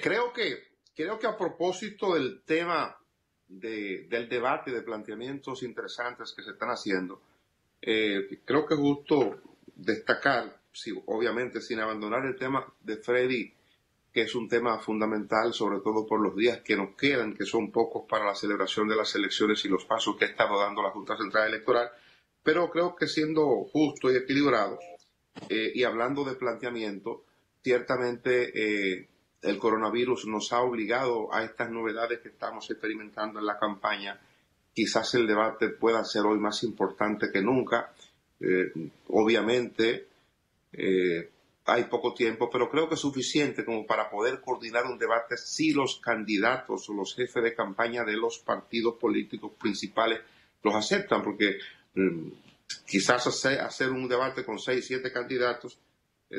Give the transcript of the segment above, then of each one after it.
Creo que a propósito del tema del debate, de planteamientos interesantes que se están haciendo, creo que es justo destacar, obviamente sin abandonar el tema de Freddy, que es un tema fundamental, sobre todo por los días que nos quedan, que son pocos para la celebración de las elecciones y los pasos que ha estado dando la Junta Central Electoral, pero creo que siendo justo y equilibrado, y hablando de planteamiento, ciertamente el coronavirus nos ha obligado a estas novedades que estamos experimentando en la campaña. Quizás el debate pueda ser hoy más importante que nunca. Obviamente hay poco tiempo, pero creo que es suficiente como para poder coordinar un debate si los candidatos o los jefes de campaña de los partidos políticos principales los aceptan, porque quizás hacer un debate con 6, 7 candidatos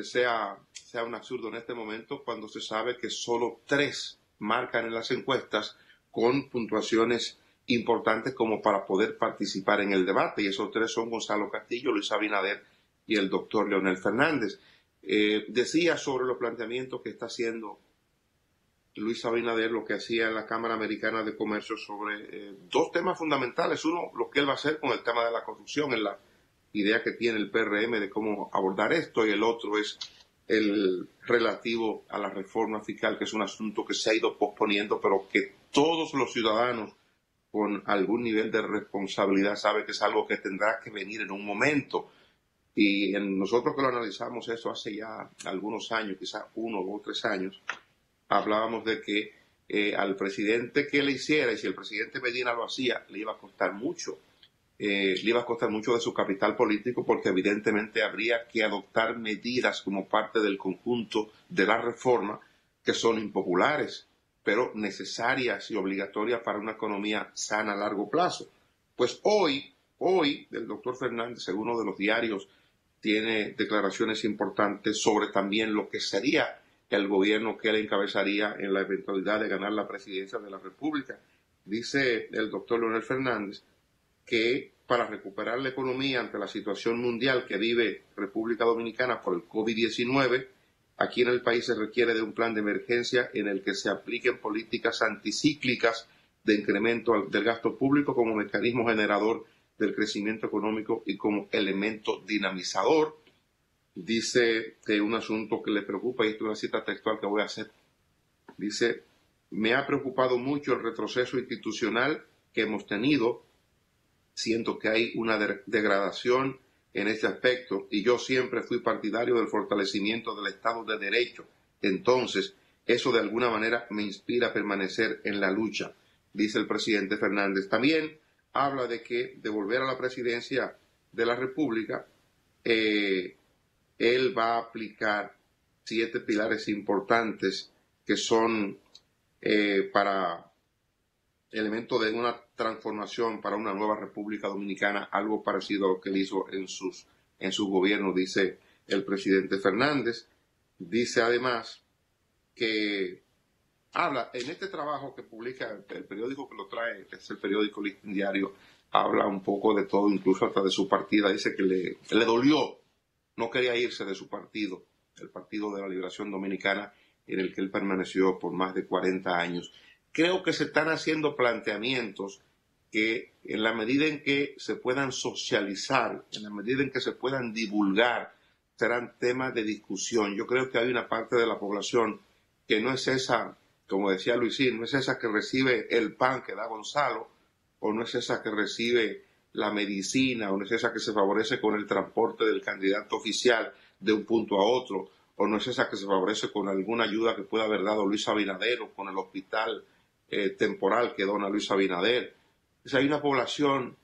sea un absurdo en este momento, cuando se sabe que solo 3 marcan en las encuestas con puntuaciones importantes como para poder participar en el debate, y esos 3 son Gonzalo Castillo, Luis Abinader y el doctor Leonel Fernández. Decía sobre los planteamientos que está haciendo Luis Abinader, lo que hacía en la Cámara Americana de Comercio sobre 2 temas fundamentales. Uno, lo que él va a hacer con el tema de la corrupción, en la idea que tiene el PRM de cómo abordar esto, y el otro es el relativo a la reforma fiscal, que es un asunto que se ha ido posponiendo, pero que todos los ciudadanos con algún nivel de responsabilidad saben que es algo que tendrá que venir en un momento. Y nosotros que lo analizamos eso hace ya algunos años, quizás 1 o 3 años, hablábamos de que al presidente que le hiciera, y si el presidente Medina lo hacía, le iba a costar mucho. Le iba a costar mucho de su capital político, porque evidentemente habría que adoptar medidas como parte del conjunto de la reforma que son impopulares, pero necesarias y obligatorias para una economía sana a largo plazo. Pues hoy el doctor Fernández, según uno de los diarios, tiene declaraciones importantes sobre también lo que sería el gobierno que él encabezaría en la eventualidad de ganar la presidencia de la República. Dice el doctor Leonel Fernández que para recuperar la economía ante la situación mundial que vive República Dominicana por el COVID-19, aquí en el país se requiere de un plan de emergencia en el que se apliquen políticas anticíclicas de incremento del gasto público como mecanismo generador del crecimiento económico y como elemento dinamizador. Dice que un asunto que le preocupa, y esto es una cita textual que voy a hacer, dice: me ha preocupado mucho el retroceso institucional que hemos tenido. Siento que hay una degradación en este aspecto, y yo siempre fui partidario del fortalecimiento del Estado de Derecho. Entonces, eso de alguna manera me inspira a permanecer en la lucha, dice el presidente Fernández. También habla de que de volver a la presidencia de la República, él va a aplicar 7 pilares importantes que son para elementos de una transformación para una nueva República Dominicana, algo parecido a lo que él hizo en su gobierno, dice el presidente Fernández. Dice además que habla en este trabajo que publica el periódico que lo trae, que es el periódico Listín Diario, habla un poco de todo, incluso hasta de su partida. Dice que le dolió, no quería irse de su partido, el Partido de la Liberación Dominicana, en el que él permaneció por más de 40 años. Creo que se están haciendo planteamientos que, en la medida en que se puedan socializar, en la medida en que se puedan divulgar, serán temas de discusión. Yo creo que hay una parte de la población que no es esa, como decía Luisín, no es esa que recibe el pan que da Gonzalo, o no es esa que recibe la medicina, o no es esa que se favorece con el transporte del candidato oficial de un punto a otro, o no es esa que se favorece con alguna ayuda que pueda haber dado Luis Abinader, o con el hospital temporal que dona Luis Abinader. O sea, hay una población,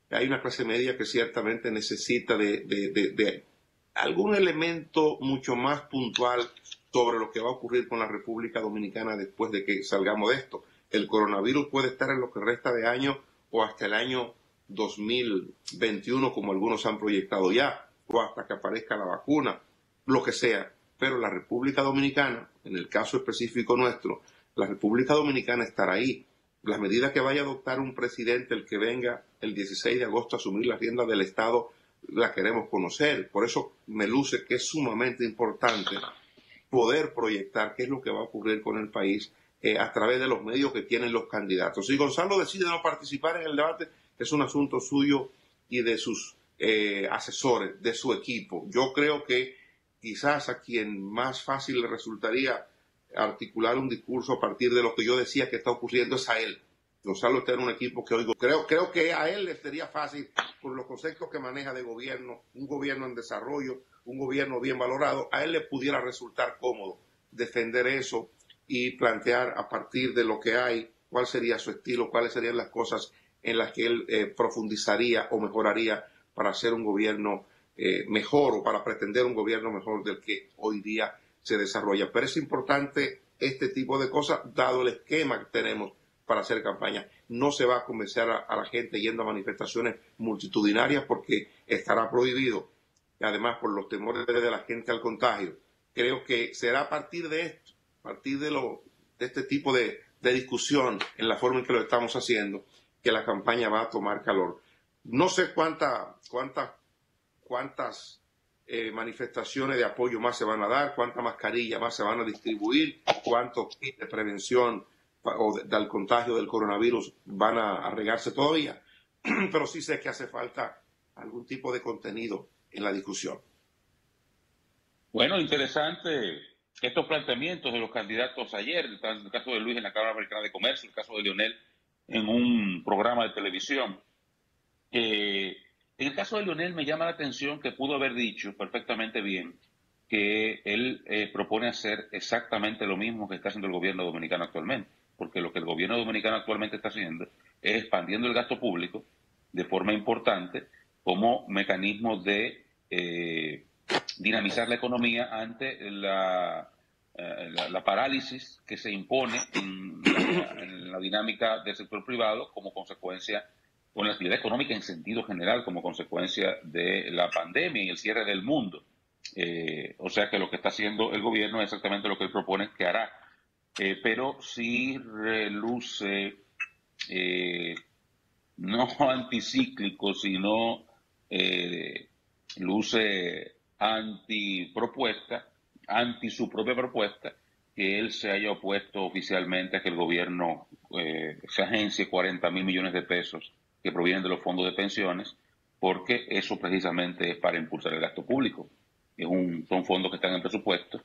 hay una clase media que ciertamente necesita de algún elemento mucho más puntual sobre lo que va a ocurrir con la República Dominicana después de que salgamos de esto. El coronavirus puede estar en lo que resta de año o hasta el año 2021, como algunos han proyectado ya, o hasta que aparezca la vacuna, lo que sea. Pero la República Dominicana, en el caso específico nuestro, la República Dominicana estará ahí. Las medidas que vaya a adoptar un presidente, el que venga el 16 de agosto a asumir la rienda del Estado, la queremos conocer. Por eso me luce que es sumamente importante poder proyectar qué es lo que va a ocurrir con el país a través de los medios que tienen los candidatos. Si Gonzalo decide no participar en el debate, es un asunto suyo y de sus asesores, de su equipo. Yo creo que quizás a quien más fácil le resultaría articular un discurso a partir de lo que yo decía que está ocurriendo es a él. Gonzalo está en un equipo que oigo. Creo que a él le sería fácil, por los conceptos que maneja de gobierno, un gobierno en desarrollo, un gobierno bien valorado, a él le pudiera resultar cómodo defender eso y plantear a partir de lo que hay cuál sería su estilo, cuáles serían las cosas en las que él profundizaría o mejoraría para hacer un gobierno mejor o para pretender un gobierno mejor del que hoy día se desarrolla. Pero es importante este tipo de cosas, dado el esquema que tenemos para hacer campaña. No se va a convencer a la gente yendo a manifestaciones multitudinarias porque estará prohibido, y además por los temores de la gente al contagio. Creo que será a partir de esto, a partir de este tipo de discusión en la forma en que lo estamos haciendo, que la campaña va a tomar calor. No sé cuántas manifestaciones de apoyo más se van a dar, cuántas mascarillas más se van a distribuir, cuántos kits de prevención o del contagio del coronavirus van a regarse todavía, pero sí sé que hace falta algún tipo de contenido en la discusión. Bueno, interesante estos planteamientos de los candidatos ayer, el caso de Luis en la Cámara Americana de Comercio, el caso de Leonel en un programa de televisión. En el caso de Leonel me llama la atención que pudo haber dicho perfectamente bien que él propone hacer exactamente lo mismo que está haciendo el gobierno dominicano actualmente, porque lo que el gobierno dominicano actualmente está haciendo es expandiendo el gasto público de forma importante como mecanismo de dinamizar la economía ante la parálisis que se impone en la dinámica del sector privado como consecuencia, con la actividad económica en sentido general, como consecuencia de la pandemia y el cierre del mundo. O sea que lo que está haciendo el gobierno es exactamente lo que él propone que hará. Pero sí reluce no anticíclico, sino luce antipropuesta, anti su propia propuesta, que él se haya opuesto oficialmente a que el gobierno se agencie 40.000 millones de pesos que provienen de los fondos de pensiones, porque eso precisamente es para impulsar el gasto público. Son fondos que están en presupuesto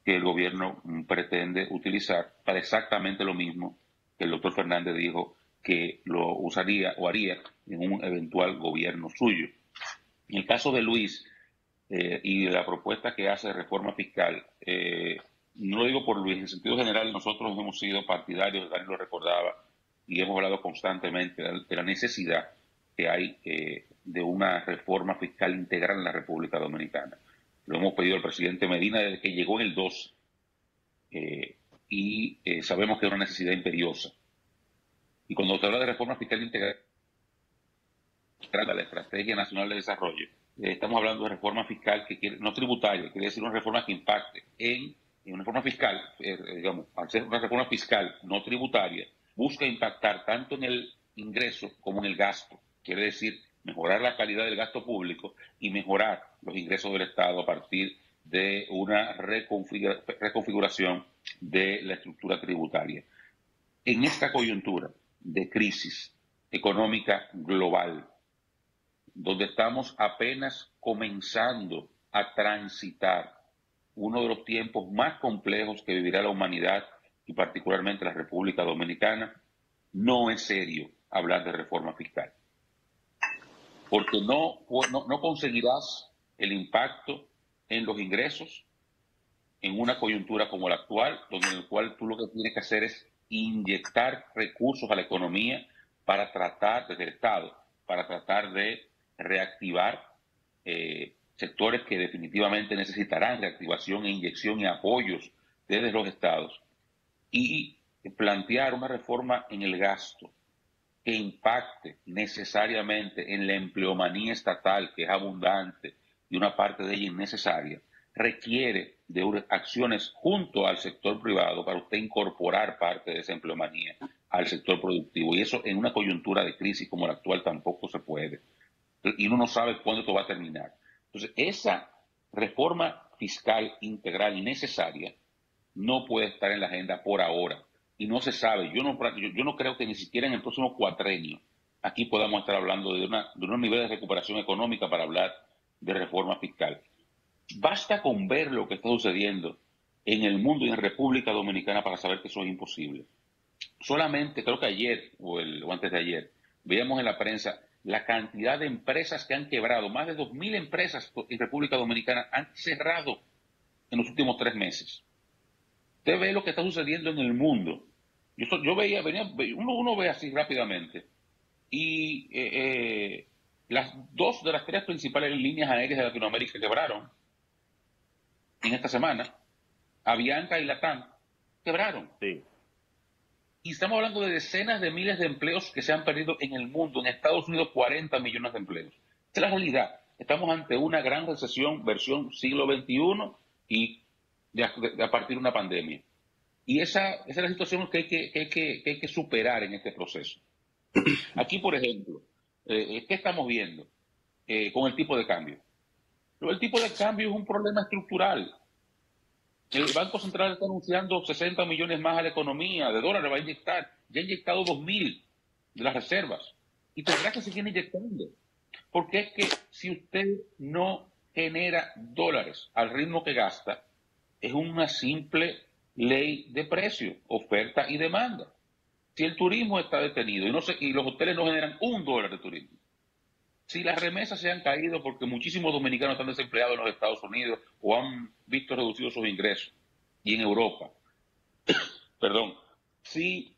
que el gobierno pretende utilizar para exactamente lo mismo que el doctor Fernández dijo que lo usaría o haría en un eventual gobierno suyo. En el caso de Luis y de la propuesta que hace de reforma fiscal, no lo digo por Luis, en sentido general nosotros hemos sido partidarios, Daniel lo recordaba, y hemos hablado constantemente de la necesidad que hay de una reforma fiscal integral en la República Dominicana. Lo hemos pedido al presidente Medina desde que llegó en el 12 y sabemos que es una necesidad imperiosa. Y cuando se habla de reforma fiscal integral, la Estrategia Nacional de Desarrollo, estamos hablando de reforma fiscal no tributaria, quiere decir una reforma que impacte en una reforma fiscal, digamos, al ser una reforma fiscal no tributaria, busca impactar tanto en el ingreso como en el gasto. Quiere decir mejorar la calidad del gasto público y mejorar los ingresos del Estado a partir de una reconfiguración de la estructura tributaria. En esta coyuntura de crisis económica global, donde estamos apenas comenzando a transitar uno de los tiempos más complejos que vivirá la humanidad y particularmente la República Dominicana, no es serio hablar de reforma fiscal. Porque no conseguirás el impacto en los ingresos en una coyuntura como la actual, donde en el cual tú lo que tienes que hacer es inyectar recursos a la economía para tratar, desde el Estado, para tratar de reactivar sectores que definitivamente necesitarán reactivación e inyección y apoyos desde los estados, y plantear una reforma en el gasto que impacte necesariamente en la empleomanía estatal, que es abundante y una parte de ella innecesaria, requiere de acciones junto al sector privado para usted incorporar parte de esa empleomanía al sector productivo. Y eso en una coyuntura de crisis como la actual tampoco se puede. Y uno no sabe cuándo esto va a terminar. Entonces, esa reforma fiscal integral necesaria no puede estar en la agenda por ahora. Y no se sabe. Yo no creo que ni siquiera en el próximo cuatrenio aquí podamos estar hablando de unos niveles de recuperación económica para hablar de reforma fiscal. Basta con ver lo que está sucediendo en el mundo y en República Dominicana para saber que eso es imposible. Solamente, creo que ayer o antes de ayer, veíamos en la prensa la cantidad de empresas que han quebrado. Más de 2.000 empresas en República Dominicana han cerrado en los últimos 3 meses. Usted ve lo que está sucediendo en el mundo. Uno ve así rápidamente. Y las 2 de las 3 principales líneas aéreas de Latinoamérica quebraron en esta semana. Avianca y Latam quebraron. Sí. Y estamos hablando de decenas de miles de empleos que se han perdido en el mundo. En Estados Unidos, 40 millones de empleos. Esta es la realidad. Estamos ante una gran recesión, versión siglo XXI, y a partir de una pandemia. Y esa es la situación que hay que superar en este proceso. Aquí, por ejemplo, ¿qué estamos viendo con el tipo de cambio? El tipo de cambio es un problema estructural. El Banco Central está anunciando 60 millones más a la economía de dólares, va a inyectar. Ya ha inyectado 2.000 de las reservas. Y tendrá que seguir inyectando. Porque es que si usted no genera dólares al ritmo que gasta, es una simple ley de precio, oferta y demanda. Si el turismo está detenido y los hoteles no generan $1 de turismo, si las remesas se han caído porque muchísimos dominicanos están desempleados en los Estados Unidos o han visto reducidos sus ingresos, y en Europa, perdón, si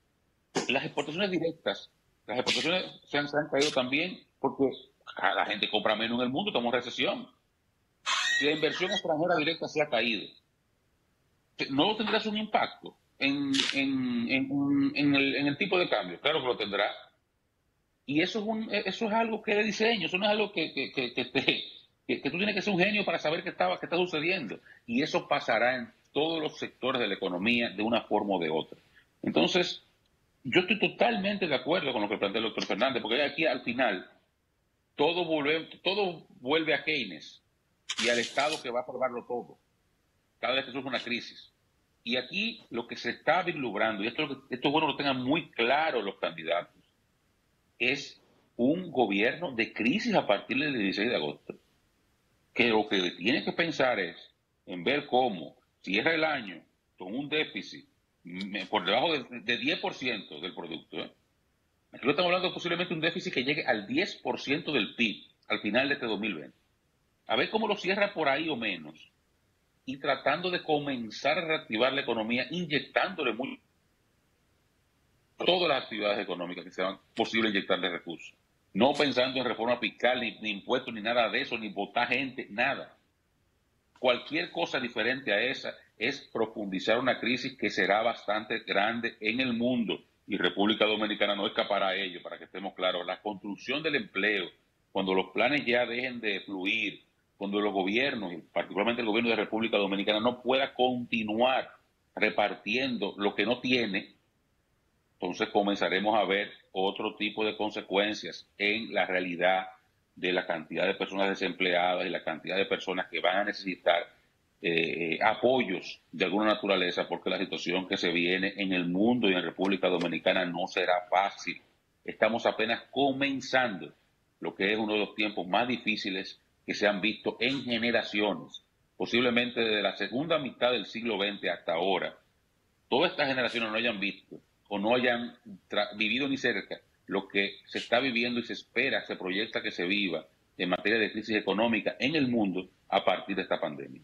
las exportaciones directas, las exportaciones se han caído también porque la gente compra menos en el mundo, estamos en recesión. Si la inversión extranjera directa se ha caído, ¿no tendrás un impacto en el tipo de cambio? Claro que lo tendrá. Y eso es algo que es de diseño, eso no es algo que tú tienes que ser un genio para saber qué está sucediendo. Y eso pasará en todos los sectores de la economía de una forma o de otra. Entonces, yo estoy totalmente de acuerdo con lo que plantea el doctor Fernández, porque aquí al final todo vuelve a Keynes y al Estado que va a salvarlo todo cada vez que surge una crisis. Y aquí lo que se está vislumbrando, y esto es bueno que lo tengan muy claro los candidatos, es un gobierno de crisis a partir del 16 de agosto. Que lo que tiene que pensar es en ver cómo cierra el año con un déficit por debajo de 10% del producto. Aquí estamos hablando de posiblemente un déficit que llegue al 10% del PIB al final de este 2020. A ver cómo lo cierra por ahí o menos. Y tratando de comenzar a reactivar la economía, inyectándole todas las actividades económicas que sean posible inyectarle recursos. No pensando en reforma fiscal, ni impuestos, ni nada de eso, ni votar gente, nada. Cualquier cosa diferente a esa es profundizar una crisis que será bastante grande en el mundo. Y República Dominicana no escapará a ello, para que estemos claros. La construcción del empleo, cuando los planes ya dejen de fluir, cuando los gobiernos, y particularmente el gobierno de República Dominicana, no pueda continuar repartiendo lo que no tiene, entonces comenzaremos a ver otro tipo de consecuencias en la realidad de la cantidad de personas desempleadas y la cantidad de personas que van a necesitar apoyos de alguna naturaleza, porque la situación que se viene en el mundo y en República Dominicana no será fácil. Estamos apenas comenzando lo que es uno de los tiempos más difíciles que se han visto en generaciones. Posiblemente desde la segunda mitad del siglo XX hasta ahora, todas estas generaciones no hayan visto o no hayan vivido ni cerca lo que se está viviendo y se espera, se proyecta que se viva en materia de crisis económica en el mundo a partir de esta pandemia.